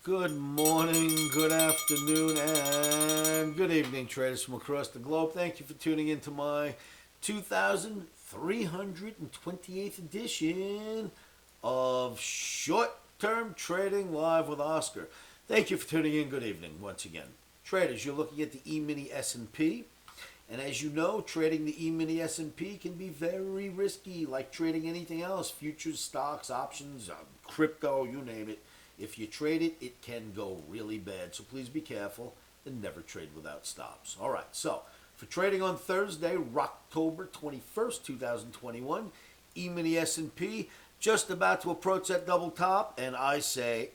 Good morning, good afternoon, and good evening, traders from across the globe. Thank you for tuning in to my 2328th edition of Short-Term Trading Live with Oscar. Thank you for tuning in. Good evening once again. Traders, you're looking at the E-mini S&P. And as you know, trading the E-mini S&P can be very risky, like trading anything else, futures, stocks, options, crypto, you name it. If you trade it, it can go really bad. So please be careful and never trade without stops. All right, so for trading on Thursday, October 21st, 2021, E-mini S&P just about to approach that double top, and I say,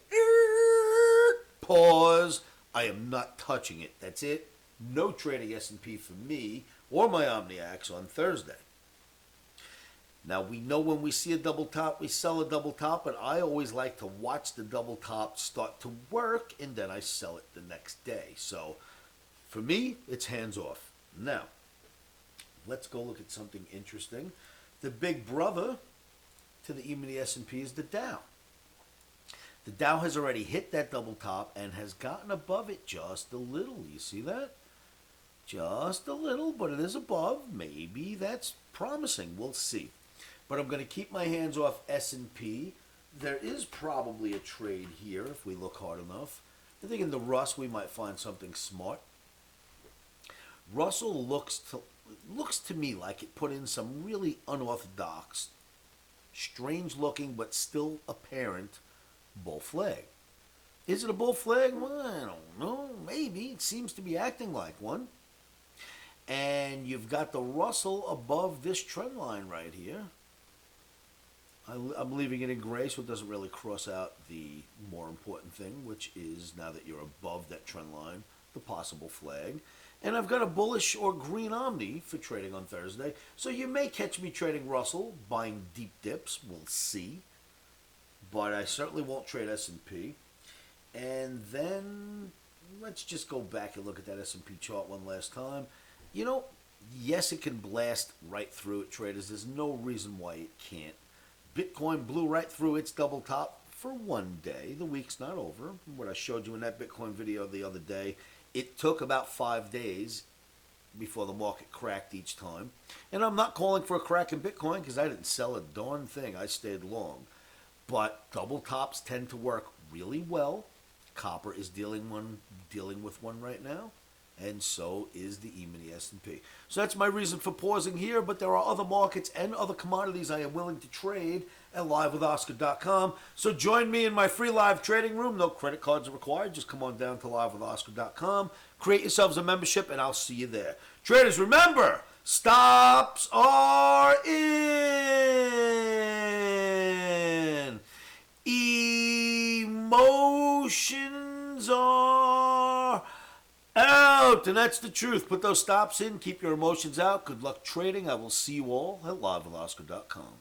pause. I am not touching it. That's it. No trading S&P for me or my OMNI on Thursday. Now, we know when we see a double top, we sell a double top, but I always like to watch the double top start to work, and then I sell it the next day. So, for me, it's hands off. Now, let's go look at something interesting. The big brother to the E-mini S&P is the Dow. The Dow has already hit that double top and has gotten above it just a little. You see that? Just a little, but it is above. Maybe that's promising. We'll see. But I'm going to keep my hands off S&P. There is probably a trade here if we look hard enough. I think in the Russ we might find something smart. Russell looks to me like it put in some really unorthodox, strange looking but still apparent bull flag. Is it a bull flag? Well, I don't know. Maybe. It seems to be acting like one. And you've got the Russell above this trend line right here. I'm leaving it in gray so it doesn't really cross out the more important thing, which is, now that you're above that trend line, the possible flag. And I've got a bullish or green OMNI for trading on Thursday. So you may catch me trading Russell, buying deep dips. We'll see. But I certainly won't trade S&P. And then let's just go back and look at that S&P chart one last time. You know, yes, it can blast right through it, traders. There's no reason why it can't. Bitcoin blew right through its double top for one day. The week's not over. What I showed you in that Bitcoin video the other day, it took about 5 days before the market cracked each time. And I'm not calling for a crack in Bitcoin because I didn't sell a darn thing. I stayed long. But double tops tend to work really well. Copper is dealing with one right now. And so is the E-mini S&P. So that's my reason for pausing here, but there are other markets and other commodities I am willing to trade at livewithoscar.com. So join me in my free live trading room. No credit cards are required. Just come on down to livewithoscar.com. Create yourselves a membership, and I'll see you there. Traders, remember, stops are in. Emotions are out, and that's the truth. Put those stops in, keep your emotions out. Good luck trading. I will see you all at livewithoscar.com.